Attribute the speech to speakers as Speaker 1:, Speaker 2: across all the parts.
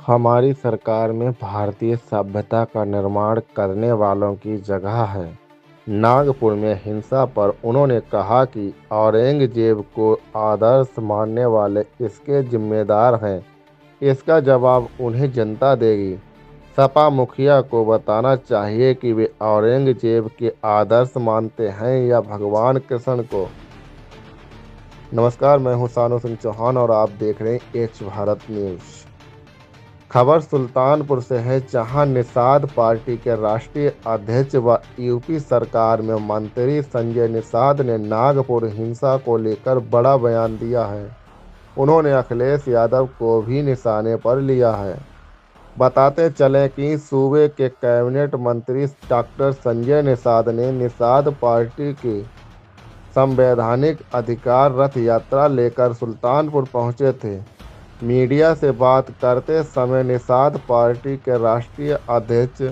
Speaker 1: हमारी सरकार में भारतीय सभ्यता का निर्माण करने वालों की जगह है। नागपुर में हिंसा पर उन्होंने कहा कि औरंगजेब को आदर्श मानने वाले इसके जिम्मेदार हैं। इसका जवाब उन्हें जनता देगी। सपा मुखिया को बताना चाहिए कि वे औरंगजेब के आदर्श मानते हैं या भगवान कृष्ण को। नमस्कार, मैं हूं सानू सिंह चौहान और आप देख रहे हैं एच भारत न्यूज़। खबर सुल्तानपुर से है, जहां निषाद पार्टी के राष्ट्रीय अध्यक्ष व यूपी सरकार में मंत्री संजय निषाद ने नागपुर हिंसा को लेकर बड़ा बयान दिया है। उन्होंने अखिलेश यादव को भी निशाने पर लिया है। बताते चलें कि सूबे के कैबिनेट मंत्री डॉक्टर संजय निषाद ने निषाद पार्टी की संवैधानिक अधिकार रथ यात्रा लेकर सुल्तानपुर पहुंचे थे। मीडिया से बात करते समय निषाद पार्टी के राष्ट्रीय अध्यक्ष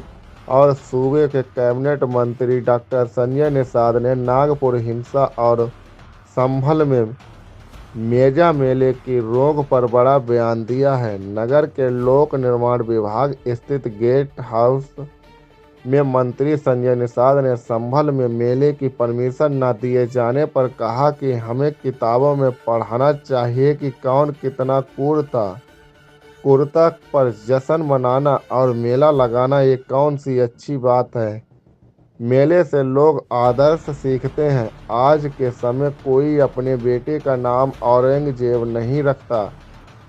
Speaker 1: और सूबे के कैबिनेट मंत्री डॉक्टर संजय निषाद ने नागपुर हिंसा और संभल में मेजा मेले की रोक पर बड़ा बयान दिया है। नगर के लोक निर्माण विभाग स्थित गेस्ट हाउस में मंत्री संजय निषाद ने संभल में मेले की परमिशन न दिए जाने पर कहा कि हमें किताबों में पढ़ना चाहिए कि कौन कितना क्रूर था। क्रूरता पर जश्न मनाना और मेला लगाना ये कौन सी अच्छी बात है। मेले से लोग आदर्श सीखते हैं। आज के समय कोई अपने बेटे का नाम औरंगजेब नहीं रखता।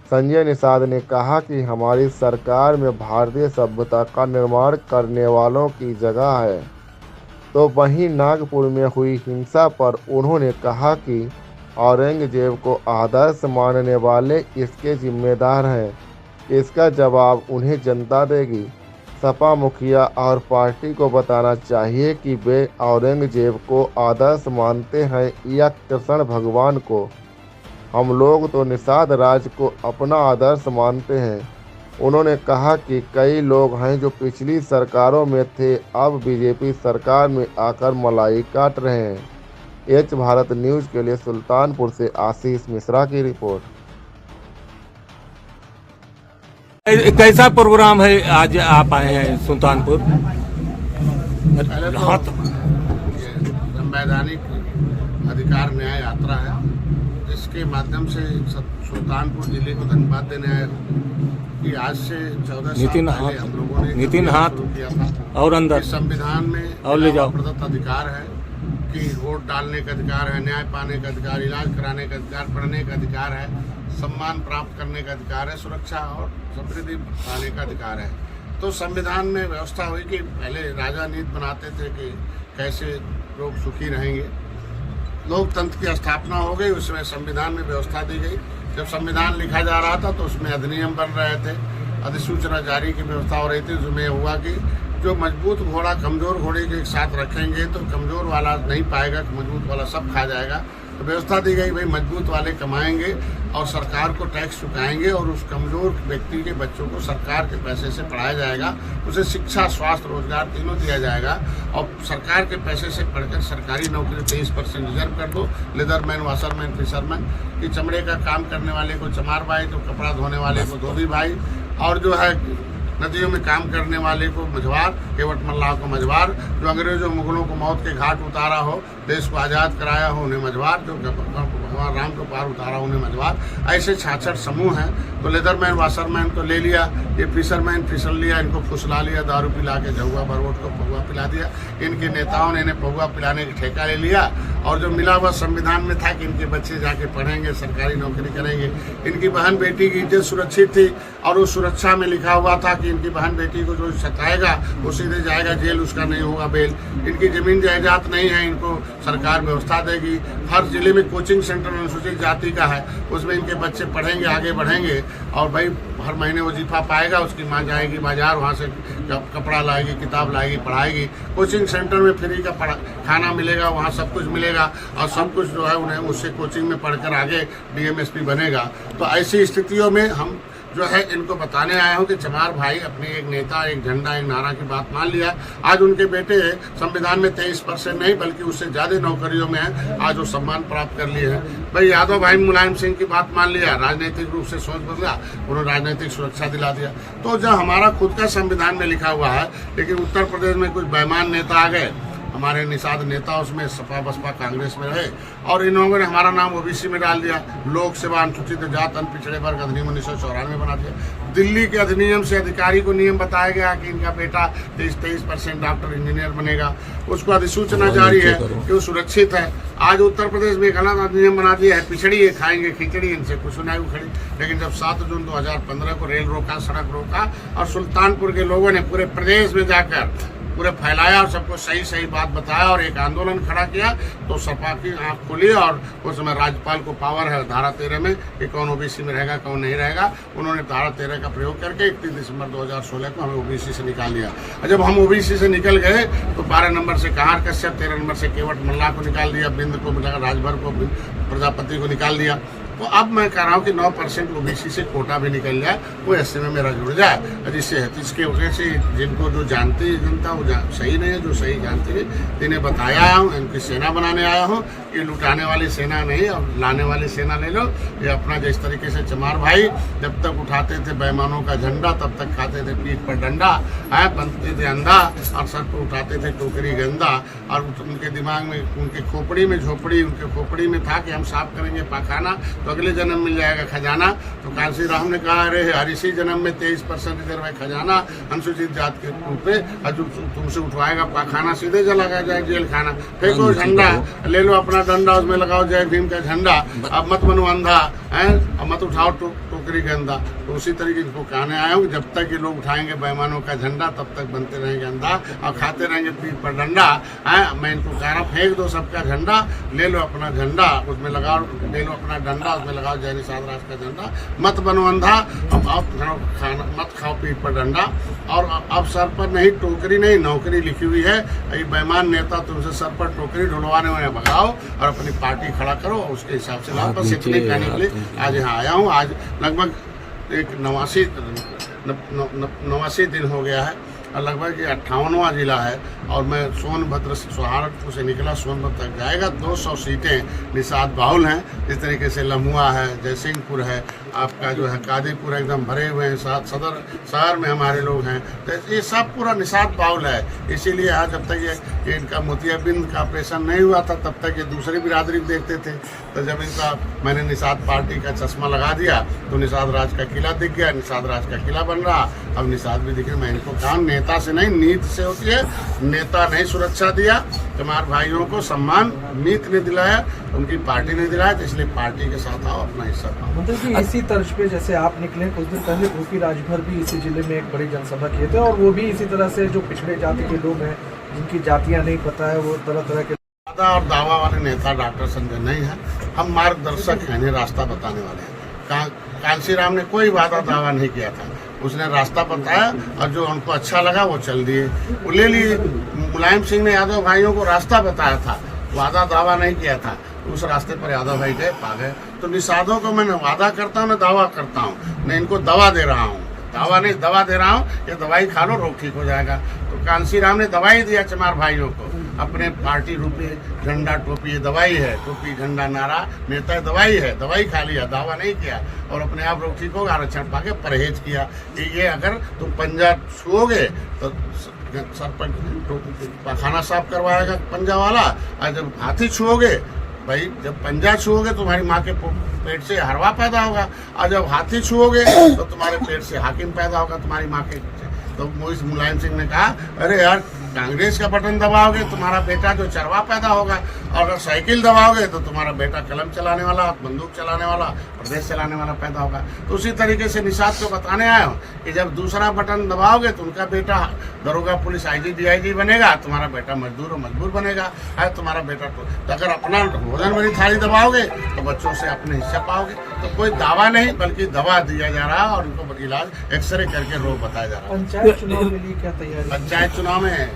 Speaker 1: संजय निषाद ने कहा कि हमारी सरकार में भारतीय सभ्यता का निर्माण करने वालों की जगह है। तो वहीं नागपुर में हुई हिंसा पर उन्होंने कहा कि औरंगजेब को आदर्श मानने वाले इसके जिम्मेदार हैं। इसका जवाब उन्हें जनता देगी। सपा मुखिया और पार्टी को बताना चाहिए कि वे औरंगजेब को आदर्श मानते हैं या कृष्ण भगवान को। हम लोग तो निषाद राज को अपना आदर्श मानते हैं। उन्होंने कहा कि कई लोग हैं जो पिछली सरकारों में थे, अब बीजेपी सरकार में आकर मलाई काट रहे हैं। एच भारत न्यूज़ के लिए सुल्तानपुर से आशीष मिश्रा की रिपोर्ट।
Speaker 2: कैसा प्रोग्राम है आज आप आए हैं सुल्तानपुर?
Speaker 3: संवैधानिक अधिकार न्याय यात्रा है, जिसके माध्यम से सुल्तानपुर जिले को धन्यवाद देने आए कि आज से 14 साल पहले हम लोगों ने शुरू किया था
Speaker 2: और अंदर
Speaker 3: संविधान में
Speaker 2: और ले जाओ
Speaker 3: प्रदत्त अधिकार है कि वोट डालने का अधिकार है, न्याय पाने का अधिकार, इलाज कराने का अधिकार, पढ़ने का अधिकार है, सम्मान प्राप्त करने का अधिकार है, सुरक्षा और समृद्धि पाने का अधिकार है। तो संविधान में व्यवस्था हुई कि पहले राजा नीति बनाते थे कि कैसे लोग सुखी रहेंगे। लोकतंत्र की स्थापना हो गई, उसमें संविधान में व्यवस्था दी गई। जब संविधान लिखा जा रहा था तो उसमें अधिनियम बन रहे थे, अधिसूचना जारी की व्यवस्था हो रही थी। उसमें हुआ कि जो मजबूत घोड़ा कमजोर घोड़े के एक साथ रखेंगे तो कमजोर वाला नहीं पाएगा, मजबूत वाला सब खा जाएगा। तो व्यवस्था दी गई, भाई मजबूत वाले कमाएंगे और सरकार को टैक्स चुकाएंगे और उस कमजोर व्यक्ति के बच्चों को सरकार के पैसे से पढ़ाया जाएगा, उसे शिक्षा, स्वास्थ्य, रोजगार तीनों दिया जाएगा। और सरकार के पैसे से पढ़कर सरकारी नौकरी 23% रिजर्व कर दो। लेदरमैन, वाशरमैन, फिशरमैन की चमड़े का काम करने वाले को चमार भाई, तो कपड़ा धोने वाले को धोबी भाई, और जो है नदियों में काम करने वाले को मझवार, केवट मल्लाह को मझवार, जो अंग्रेजों मुगलों को मौत के घाट उतारा हो, देश को आज़ाद कराया हो, उन्हें मझवार, जो भगवान राम को पार उतारा उन्हें मझवार। ऐसे 66 समूह हैं। तो लेदरमैन, वाशरमैन को ले लिया, ये फिशरमैन फिसल लिया, इनको फुसला लिया, दारू पिला के झुआ बरवोट को पहुआ पिला दिया। इनके नेताओं ने इन्हें पहुआ पिलाने का ठेका ले लिया और जो मिला हुआ संविधान में था कि इनके बच्चे जाके पढ़ेंगे, सरकारी नौकरी करेंगे। इनकी बहन बेटी की इज्जत सुरक्षित थी और उस सुरक्षा में लिखा हुआ था कि इनकी बहन बेटी को जो सताएगा वो सीधे जाएगा जेल, उसका नहीं होगा बेल। इनकी जमीन जायदाद नहीं है, इनको सरकार व्यवस्था देगी। हर जिले में कोचिंग सेंटर अनुसूचित जाति का है, उसमें इनके बच्चे पढ़ेंगे, आगे बढ़ेंगे और भाई हर महीने वजीफा पाएगा। उसकी माँ जाएगी बाजार, वहाँ से कपड़ा लाएगी, किताब लाएगी, पढ़ाएगी। कोचिंग सेंटर में फ्री का खाना मिलेगा, वहाँ सब कुछ मिलेगा और सब कुछ जो है उन्हें उससे कोचिंग में पढ़कर आगे DMSP बनेगा। तो ऐसी स्थितियों में हम जो है इनको बताने आया हूं कि चमार भाई अपने एक नेता, एक झंडा, एक नारा की बात मान लिया। आज उनके बेटे संविधान में 23% नहीं बल्कि उससे ज्यादा नौकरियों में है, आज वो सम्मान प्राप्त कर लिए हैं। भाई यादव भाई मुलायम सिंह की बात मान लिया, राजनीतिक रूप से सोच बदला, उन्होंने राजनीतिक सुरक्षा दिला दिया। तो जब हमारा खुद का संविधान में लिखा हुआ है, लेकिन उत्तर प्रदेश में कुछ बेईमान नेता आ गए, हमारे निषाद नेता उसमें सपा बसपा कांग्रेस में रहे और इन्होंने हमारा नाम ओबीसी में डाल दिया, लोक सेवा अनुसूचित जात पिछड़े वर्ग अधिनियम 1994 बना दिया। दिल्ली के अधिनियम से अधिकारी को नियम बताया गया कि इनका बेटा 23% डॉक्टर इंजीनियर बनेगा, उसको अधिसूचना जारी है कि वो सुरक्षित है। आज उत्तर प्रदेश में एक अलग अधिनियम बना दिया है, पिछड़ी है, खाएंगे खिचड़ी, इनसे कुछ सुनाई उखड़ी। लेकिन जब 7 जून 2015 को रेल रोका, सड़क रोका और सुल्तानपुर के लोगों ने पूरे प्रदेश में जाकर पूरे फैलाया और सबको सही सही बात बताया और एक आंदोलन खड़ा किया, तो सपा की आंख खुली और उस समय राज्यपाल को पावर है धारा 13 में कि कौन ओबीसी में रहेगा कौन नहीं रहेगा। उन्होंने धारा 13 का प्रयोग करके 31 दिसंबर 2016 को हमें ओबीसी से निकाल दिया। और जब हम ओबीसी से निकल गए तो 12 नंबर से कहार कश्यप, 13 नंबर से केवट मल्ला को निकाल दिया, बिंद को राजभर को, प्रजापति को निकाल दिया। तो अब मैं कह रहा हूँ कि 9% ओबीसी से कोटा भी निकल जाए, वो एससी में मेरा जुड़ जाए, जिससे इसके वजह से जिनको जो जानती है जनता वो सही नहीं है, जो सही जानती है इन्हें बताया आया हूँ, इनकी सेना बनाने आया हूँ। ये लुटाने वाली सेना नहीं और लाने वाली सेना ले लो। ये अपना जिस तरीके से चमार भाई जब तक उठाते थे बेईमानों का झंडा तब तक खाते थे पीठ पर डंडा, बनते थे अंधा और सर पर उठाते थे टोकरी गंदा। और उनके दिमाग में, उनके खोपड़ी में झोपड़ी, उनके खोपड़ी में था कि हम साफ करेंगे पाखाना तो अगले जन्म मिल जाएगा खजाना। तो कांसी राम ने कहा अरे हर इसी जन्म में 23% रिजर्व है खजाना अनुसूचित जात के रूप में, जो तुमसे उठवाएगा पाखाना सीधे चला जाए जेल खाना। फेंको झंडा, ले लो अपना डंडा, उसमें लगाओ जय भीम का झंडा, अब मत बनो अंधा है, अब मत उठाओ टोकरी गंदा। तो उसी तरीके को कहने आया हूँ, जब तक ये लोग उठाएंगे बेईमानों का झंडा तब तक बनते रहेंगे अंधा और खाते रहेंगे पीठ पर डंडा। मैं इनको कह रहा फेंक दो सबका झंडा, ले लो अपना झंडा, उसमें लगाओ, ले लो अपना डंडा, उसमें लगाओ जय निषाद राज का झंडा, मत बनो अंधा, अब खाना मत खाओ पीठ पर डंडा। और अब सर पर नहीं टोकरी नहीं नौकरी लिखी हुई है। ये बेईमान नेता तुमसे सर पर टोकरी ढुलवाने में भगाओ और अपनी पार्टी खड़ा करो, उसके हिसाब से लाओ। बस इतने कहने के लिए आज यहाँ आया हूँ। आज लगभग एक 89 दिन हो गया है और लगभग 58वां जिला है और मैं सोनभद्र से, सहारनपुर से निकला, सोनभद्र तक जाएगा। 200 सीटें निषाद बाहुल हैं। इस तरीके से लम्हुआ है, जयसिंहपुर है, आपका जो है कादीपुर एकदम भरे हुए हैं, साथ सदर शहर में हमारे लोग हैं। तो ये सब पूरा निषाद बाहुल है। इसीलिए आज जब तक ये इनका मोतियाबिंद का ऑपरेशन नहीं हुआ था तब तक ये दूसरी बिरादरी देखते थे। तो जब इनका मैंने निषाद पार्टी का चश्मा लगा दिया तो निषाद राज का किला दिख गया, निषाद राज का किला बन रहा। अब निषाद भी दिख रहे। मैं इनको कहा नेता से नहीं नीति से होती है। नेता नहीं सुरक्षा दिया, तुम्हारे भाइयों को सम्मान नीति ने दिलाया, उनकी पार्टी ने दिलाया, तो इसलिए पार्टी के साथ आओ, अपना हिस्सा पाओ।
Speaker 4: मतलब कि इसी तर्ज पे जैसे आप निकले कुछ दिन पहले, ओपी राजभर भी इसी जिले में एक बड़ी जनसभा किए थे और वो भी इसी तरह से जो पिछड़े जाति के लोग हैं जिनकी जातियां नहीं पता है, वो तरह तरह के
Speaker 3: और दावा वाले नेता डॉक्टर संजय नहीं है। हम मार्गदर्शक हैं, इन्हें रास्ता बताने वाले हैं। कांसी राम ने कोई वादा दावा नहीं किया था, उसने रास्ता बताया और जो उनको अच्छा लगा वो चल दिए, वो ले लिए। मुलायम सिंह ने यादव भाइयों को रास्ता बताया था, वादा दावा नहीं किया था। उस रास्ते पर यादव भाई गए, पा गए। तो निषादों को मैं न वादा करता हूँ न दावा करता हूँ, न इनको दवा दे रहा हूँ। दावा नहीं, दवा दे रहा हूँ, ये दवाई खा लो रोग ठीक हो जाएगा। तो कांसी राम ने दवाई दिया चमार भाइयों को, अपने पार्टी रूपी झंडा टोपी, ये दवाई है, टोपी झंडा नारा नेता दवाई है, दवाई खा लिया, दावा नहीं किया और अपने आप रोग ठीक होगा, आरक्षण पाके परहेज किया। ये अगर तुम पंजा छुओगे तो सर पर खाना साफ करवाएगा पंजा वाला, और जब हाथी छुओगे, भाई जब पंजा छुओगे तो तुम्हारी माँ के पेट से हरवा पैदा होगा, और जब हाथी छुओगे तो तुम्हारे पेट से हाकिम पैदा होगा तुम्हारी माँ के। तो मुलायम सिंह ने कहा अरे यार कांग्रेस का बटन दबाओगे तुम्हारा बेटा जो चरवा पैदा होगा, और अगर साइकिल दबाओगे तो तुम्हारा बेटा कलम चलाने वाला, बंदूक चलाने वाला, प्रदेश चलाने वाला पैदा होगा। तो उसी तरीके से निषाद को बताने आया हूँ कि जब दूसरा बटन दबाओगे तो उनका बेटा दरोगा पुलिस IG DIG बनेगा, तुम्हारा बेटा मजदूर और मजबूर बनेगा, है तुम्हारा बेटा। तो अगर अपना भोजन भरी थाली दबाओगे तो बच्चों से अपने हिस्सा पाओगे। तो कोई दावा नहीं बल्कि दवा दिया जा रहा है और उनको इलाज एक्सरे करके रोग बताया जा रहा है।
Speaker 4: पंचायत चुनाव के लिए क्या तैयारी?
Speaker 3: पंचायत चुनाव में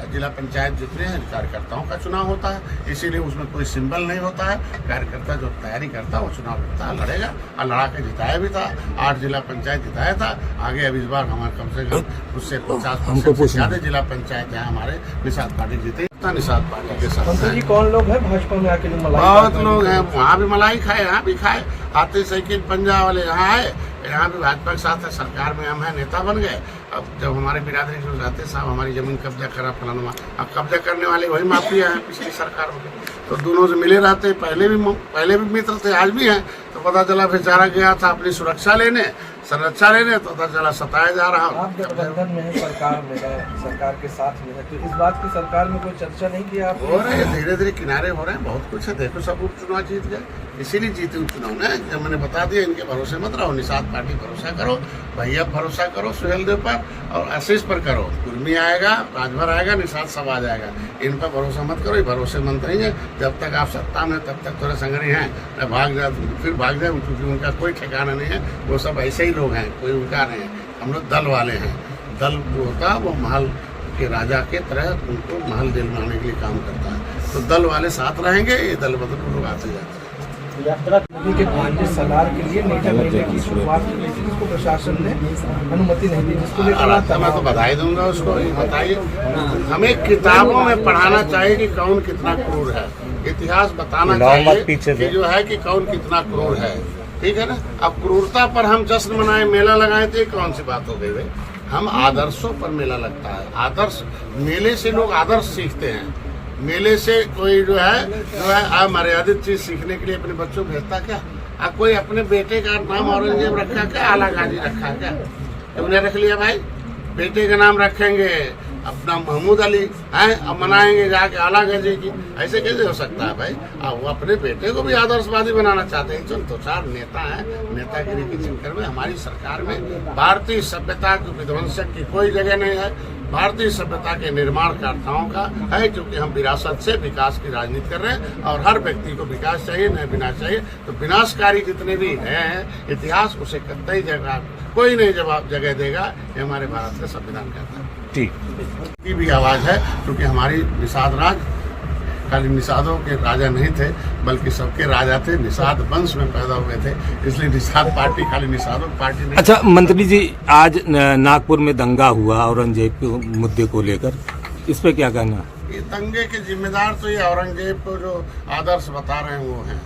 Speaker 3: जिला पंचायत जितने हैं कार्यकर्ताओं का चुनाव होता है, इसीलिए उसमें कोई सिंबल नहीं होता है। कार्यकर्ता जो तैयारी करता है वो चुनाव लड़ता लड़ेगा और लड़ा के जिताया भी था। 8 जिला पंचायत जिताया था। आगे अब इस बार हमारे कम से कम उससे 50% से ज्यादा जिला पंचायत है हमारे निषाद पार्टी जीते। निषाद पार्टी के साथ
Speaker 4: मंत्री जी कौन लोग हैं भाजपा में आके जो मलाई
Speaker 3: बहुत लोग हैं, वहाँ भी मलाई खाए, यहाँ भी खाए। हाथी साइकिल पंजा वाले यहाँ आए, यहाँ भी भाजपा के साथ है, सरकार में हम हैं, नेता बन गए। अब जब हमारे बिरादरी जो जाते साहब हमारी जमीन कब्जा करा फलाना, अब कब्जा करने वाले वही माफिया हैं पिछली सरकार में। तो दोनों से मिले रहते, पहले भी मित्र थे, आज भी हैं। तो पता चला बेचारा गया था अपनी सुरक्षा लेने, संरक्षा लेने, तो पता चला सताया जा रहा।
Speaker 4: आप गठबंधन में है, सरकार में है, सरकार के साथ में है, तो इस बात की सरकार में कोई चर्चा नहीं किया आप?
Speaker 3: हो रहे हैं, धीरे धीरे किनारे हो रहे हैं, बहुत कुछ है। देखो सब उपचुनाव जीत गए, इसीलिए जीते उपचुनाव ने। जब मैंने बता दिया इनके भरोसे मत रहो, निषाद पार्टी भरोसा करो, भैया भरोसा करो सुहेल देव पर और आशीष पर करो। कुर्मी आएगा, राजभर आएगा, निषाद सब आ जाएगा। इन पर भरोसा मत करो, ये भरोसेमंद नहीं है। जब तक आप सत्ता में तब तक थोड़े संगनी हैं, न भाग जाए फिर भाग जाए, क्योंकि उनका कोई ठिकाना नहीं है। वो सब ऐसे ही लोग हैं, कोई उनका नहीं है। हम लोग दल वाले हैं। दल जो होता है वो महल के राजा के तरह उनको महल दिलवाने के लिए काम करता है। तो दल वाले साथ रहेंगे, ये दल बदल लोग आते जाते हैं।
Speaker 4: नदी के पानी सलार के लिए मीठा महीने की शुरुआत की गई थी, जिसको प्रशासन ने अनुमति नहीं दी, जिसको लेकर
Speaker 3: मैं तो बधाई दूंगा उसको। ये बताइए, हमें किताबों में पढ़ाना चाहिए कि कौन कितना क्रूर है, इतिहास बताना चाहिए कि जो है कि कौन कितना क्रूर है। ठीक है ना। अब क्रूरता पर हम जश्न मनाए, मेला लगाए, तो ये कौन सी बात हो गई भाई? हम आदर्शों पर मेला लगता है। आदर्श मेले से लोग आदर्श सीखते हैं। मेले से कोई जो है अमर्यादित चीज सीखने के लिए अपने बच्चों को भेजता क्या? अब कोई अपने बेटे का नाम औरंगजेब रखा क्या, आला गाजी रखा क्या? तुमने रख लिया भाई, बेटे का नाम रखेंगे अपना महमूद अली है, अब मनाएंगे जाके आला गाजी की। ऐसे कैसे हो सकता है भाई? अब वो अपने बेटे को भी आदर्शवादी बनाना चाहते हैं। चल तो 4 नेता हैं, नेतागिरी के चक्कर में हमारी सरकार में भारतीय सभ्यता के विध्वंसक की कोई जगह नहीं है। भारतीय सभ्यता के निर्माणकर्ताओं का है, क्योंकि हम विरासत से विकास की राजनीति कर रहे हैं और हर व्यक्ति को विकास चाहिए, न विनाश चाहिए। तो विनाशकारी जितने भी हैं इतिहास, उसे कतई जगह कोई नहीं जवाब जगह देगा। ये हमारे भारत का संविधान कहता है। ठीक की भी आवाज है, क्योंकि हमारी निषाद राज खाली निषादों के राजा नहीं थे, बल्कि सबके राजा थे। निषाद वंश में पैदा हुए थे, इसलिए निषाद पार्टी खाली निषादों पार्टी नहीं।
Speaker 2: अच्छा मंत्री जी, आज नागपुर में दंगा हुआ औरंगजेब के मुद्दे को लेकर, इस पे क्या कहना?
Speaker 3: ये दंगे के जिम्मेदार तो ये औरंगजेब को जो आदर्श बता रहे हैं वो हैं,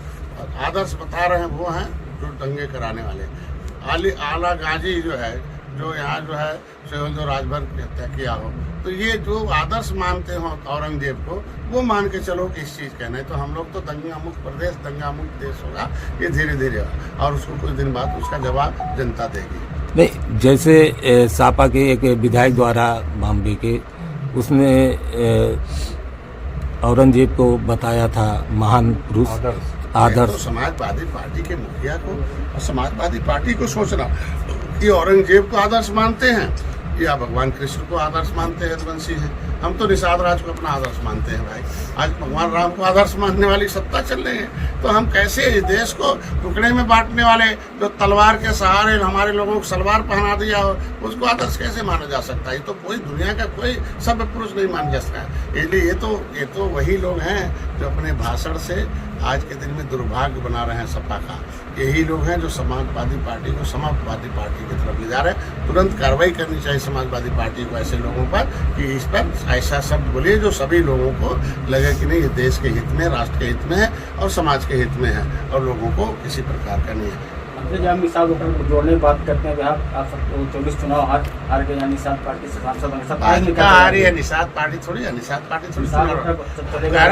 Speaker 3: आदर्श बता रहे हैं वो हैं जो दंगे कराने वाले। आला गाजी जो है, जो यहाँ जो है सुहेल देव राजभर की हत्या किया हो, तो ये जो आदर्श मानते हो औरंगजेब को, वो मान के चलो कि इस चीज का नहीं। तो हम लोग तो दंगा मुक्त प्रदेश, दंगा मुक्त देश होगा, ये धीरे धीरे होगा और उसको कुछ दिन बाद उसका जवाब जनता देगी।
Speaker 2: नहीं, जैसे सापा के एक विधायक द्वारा बॉम्बे के, उसने औरंगजेब को बताया था महान पुरुष, आदर्श।
Speaker 3: तो समाजवादी पार्टी के मुखिया को और समाजवादी पार्टी को सोचना, ये औरंगजेब को आदर्श मानते हैं या भगवान कृष्ण को आदर्श मानते हैं, रघुवंशी हैं। हम तो निषाद राज को अपना आदर्श मानते हैं भाई। आज भगवान राम को आदर्श मानने वाली सत्ता चल रही है, तो हम कैसे इस देश को टुकड़े में बांटने वाले, जो तलवार के सहारे हमारे लोगों को सलवार पहना दिया हो, उसको आदर्श कैसे माना जा सकता है? ये तो कोई दुनिया का कोई सभ्य पुरुष नहीं मान सकता है। इसलिए ये तो वही लोग हैं जो अपने भाषण से आज के दिन में दुर्भाग्य बना रहे हैं सपा का। यही लोग हैं जो समाजवादी पार्टी को समाजवादी पार्टी की तरफ ले जा रहे हैं। तुरंत कार्रवाई करनी चाहिए समाजवादी पार्टी को ऐसे लोगों पर कि इस पर ऐसा शब्द बोलिए जो सभी लोगों को लगे कि नहीं, ये देश के हित में, राष्ट्र के हित में है और समाज के हित में है और लोगों को किसी प्रकार का नहीं है।
Speaker 5: जब निषाद को जोड़ने की बात करते हैं, आप 24 चुनाव हार गए, निषाद पार्टी से सांसद
Speaker 3: हारी है, निषाद पार्टी थोड़ी है, निषाद पार्टी थोड़ी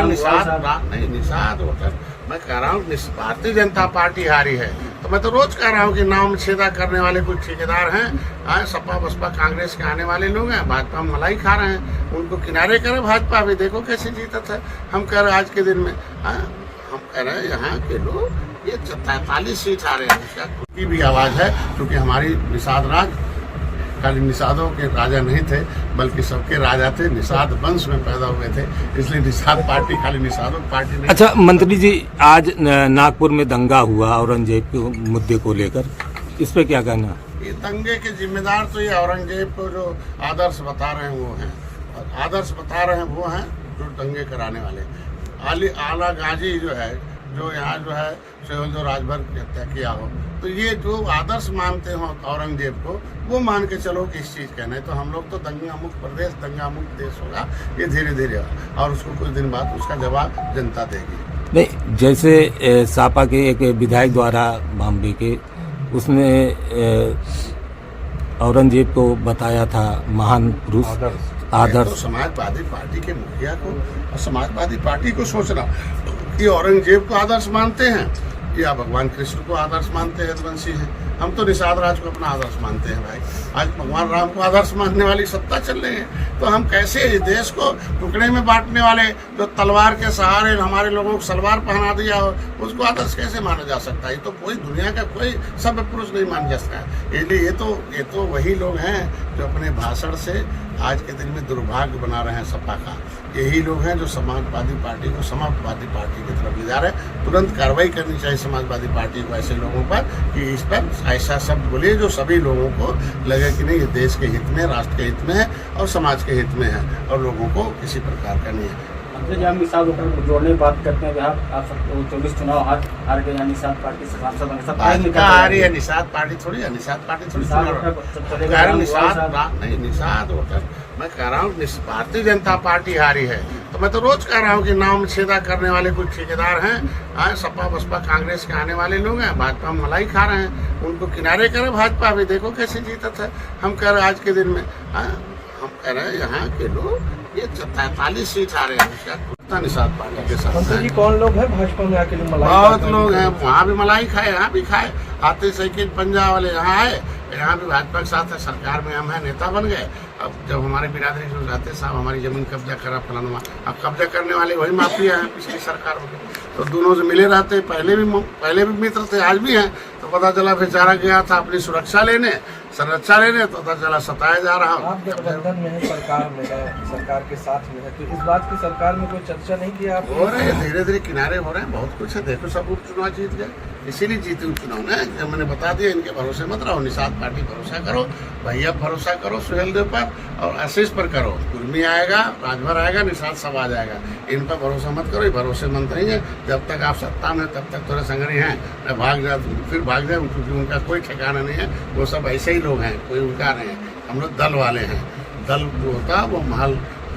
Speaker 3: निषाद नहीं, निषाद वोटर मैं कह रहा हूँ भारतीय जनता पार्टी हारी है। तो मैं तो रोज कह रहा हूँ कि नाम छेदा करने वाले कुछ ठेकेदार हैं, सपा बसपा कांग्रेस के आने वाले लोग हैं, भाजपा में मलाई खा रहे हैं, उनको किनारे करें। भाजपा भी देखो कैसे जीता था। हम कह रहे आज के दिन में, हम कह रहे हैं यहाँ के लोग ये 43 सीट आ रहे हैं, की भी आवाज है, क्योंकि हमारी निषाद राज खाली निषादों के राजा नहीं थे, बल्कि सबके राजा थे। निषाद वंश में पैदा हुए थे, इसलिए निषाद पार्टी खाली निषादों पार्टी नहीं।
Speaker 2: अच्छा मंत्री जी, आज नागपुर में दंगा हुआ औरंगजेब के मुद्दे को लेकर, इस पे क्या कहना?
Speaker 3: ये दंगे के जिम्मेदार तो ये औरंगजेब को जो आदर्श बता रहे हैं वो हैं, आदर्श बता रहे हैं वो हैं जो दंगे कराने वाले। आला गाजी जो है, जो यहाँ जो है सुहेलदेव राजभर की हत्या किया हो, तो ये जो आदर्श मानते हो औरंगजेब को, वो मान के चलो कि इस चीज़ का नहीं तो हम लोग तो दंगा मुक्त प्रदेश, दंगा मुक्त देश होगा, ये धीरे धीरे होगा और उसको कुछ दिन बाद उसका जवाब जनता देगी।
Speaker 2: नहीं, जैसे सापा के एक विधायक द्वारा बॉम्बे के, उसने औरंगजेब को बताया था महान पुरुष, आदर्श।
Speaker 3: तो समाजवादी पार्टी के मुखिया को और समाजवादी पार्टी को सोचना कि औरंगजेब को आदर्श मानते हैं या भगवान कृष्ण को आदर्श मानते हैं, यदुवंशी हैं। हम तो निषाद राज को अपना आदर्श मानते हैं भाई। आज भगवान राम को आदर्श मानने वाली सत्ता चल रही है, तो हम कैसे इस देश को टुकड़े में बांटने वाले, जो तलवार के सहारे हमारे लोगों को सलवार पहना दिया हो, उसको आदर्श कैसे माना जा सकता है? ये तो कोई दुनिया का कोई सभ्य पुरुष नहीं मान सकता है। इसलिए ये तो वही लोग हैं जो अपने भाषण से आज के दिन में दुर्भाग्य बना रहे हैं सपा का। यही लोग हैं जो समाजवादी पार्टी को समाजवादी पार्टी की तरफ ले जा रहे हैं। तुरंत कार्रवाई करनी चाहिए समाजवादी पार्टी को ऐसे लोगों पर कि इस पर ऐसा शब्द बोलिए जो सभी लोगों को लगे कि नहीं, ये देश के हित में, राष्ट्र के हित में है और समाज के हित में है और लोगों को किसी प्रकार का नहीं है।
Speaker 5: मंत्री जी, निषाद होकर जोड़ने बात करते हैं, आप 24 चुनाव हार के निषाद पार्टी से सांसद
Speaker 3: आ रही है। निषाद पार्टी थोड़ी है, निषाद पार्टी थोड़ी नहीं, निषाद होकर मैं कह रहा हूँ भारतीय जनता पार्टी हारी है, तो मैं तो रोज कह रहा हूँ कि नाम छेदा करने वाले कुछ ठेकेदार हैं, सपा बसपा कांग्रेस के आने वाले लोग हैं, भाजपा में मलाई खा रहे हैं, उनको किनारे करें। भाजपा भी देखो कैसे जीता था। हम कह रहे आज के दिन में हम कह रहे हैं यहाँ के लोग ये 43 सीट आ रहे हैं निषाद पार्टी के साथ।
Speaker 4: मंत्री जी, कौन लोग हैं भाजपा में आके मलाई?
Speaker 3: बहुत लोग हैं, वहाँ भी मलाई खाए, यहाँ भी खाए। आते साइकिल पंजाब वाले यहाँ आए, यहाँ भी भाजपा के साथ है, सरकार में हम हैं, नेता बन गए। अब जब हमारे बिरादरी में जाते साहब हमारी जमीन कब्जा करा फलाना, अब कब्जा करने वाले वही माफिया हैं पिछली सरकार में। तो दोनों से मिले रहते, पहले भी मित्र थे, आज भी हैं। तो पता चला बेचारा गया था अपनी सुरक्षा लेने, संरक्षा लेने, तो पता चला सताया जा रहा।
Speaker 4: आप गठबंधन में है, सरकार में है, सरकार के साथ में है, तो इस बात की सरकार में कोई चर्चा नहीं किया आप?
Speaker 3: हो रहे हैं, धीरे धीरे किनारे हो रहे हैं, बहुत कुछ है। देखो सब उपचुनाव जीत गए, इसीलिए जीते उपचुनाव ने। मैंने बता दिया, इनके भरोसे मत रहो, निषाद पार्टी भरोसा करो, भैया भरोसा करो सुहेलदेव पर और आशीष पर करो। कुर्मी आएगा, राजभर आएगा, निषाद सब आ जाएगा। इन पर भरोसा मत करो, ये भरोसेमंद नहीं है। जब तक आप सत्ता में तब तक थोड़े संगरी हैं, भाग जाए फिर भाग जाए, क्योंकि उनका कोई ठिकाना नहीं है। वो सब ऐसे ही लोग हैं, कोई उनका नहीं है। हम लोग दल वाले हैं। दल जो होता है वो महल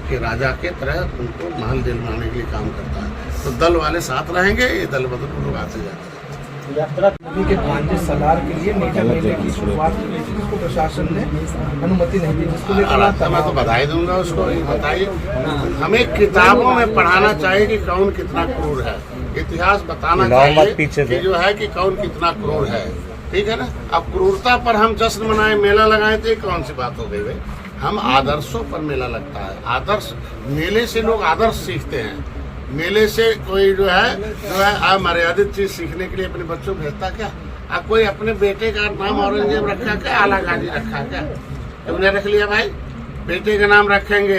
Speaker 3: के राजा के तरह उनको महल दिलवाने के लिए काम करता है। तो दल वाले साथ रहेंगे, ये दल बदल लोग आते जाते हैं।
Speaker 4: नदी के भांजे सलार के लिए मीठा मेले की शुरुआत की थी, जिसको प्रशासन ने अनुमति नहीं दी, जिसको लेकर
Speaker 3: मैं तो बधाई दूंगा उसको। बताइए, हमें किताबों में पढ़ाना चाहिए कि कौन कितना क्रूर है, इतिहास बताना चाहिए कि जो है कि कौन कितना क्रूर है। ठीक है ना? अब क्रूरता पर हम जश्न मनाए, मेला लगाए, तो कौन सी बात हो गई भाई? हम आदर्शों पर मेला लगता है। आदर्श मेले से लोग आदर्श सीखते हैं। मेले से कोई जो है अमर्यादित चीज सीखने के लिए अपने बच्चों को भेजता क्या? अब कोई अपने बेटे का नाम औरंगजेब रखा क्या, आला गाजी रखा क्या? तुमने रख लिया भाई, बेटे का नाम रखेंगे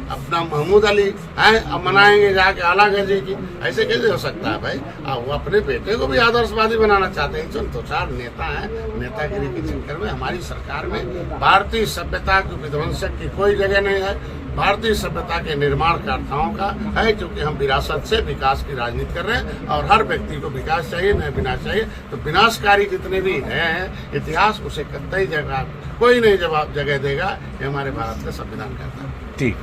Speaker 3: अपना महमूद अली है, अब मनाएंगे जाके आला गाजी की। ऐसे कैसे हो सकता है भाई? वो अपने बेटे को भी आदर्शवादी बनाना चाहते हैं। चल 2-4 नेता हैं, नेतागिरी के चक्कर में हमारी सरकार में भारतीय सभ्यता के विध्वंसक की कोई जगह नहीं है। भारतीय सभ्यता के निर्माणकर्ताओं का है, क्योंकि हम विरासत से विकास की राजनीति कर रहे हैं और हर व्यक्ति को विकास चाहिए, न विनाश चाहिए। तो विनाशकारी जितने भी हैं इतिहास, उसे कतई जगह कोई नहीं जवाब जगह देगा। ये हमारे भारत का संविधान कहता है।
Speaker 2: ठीक।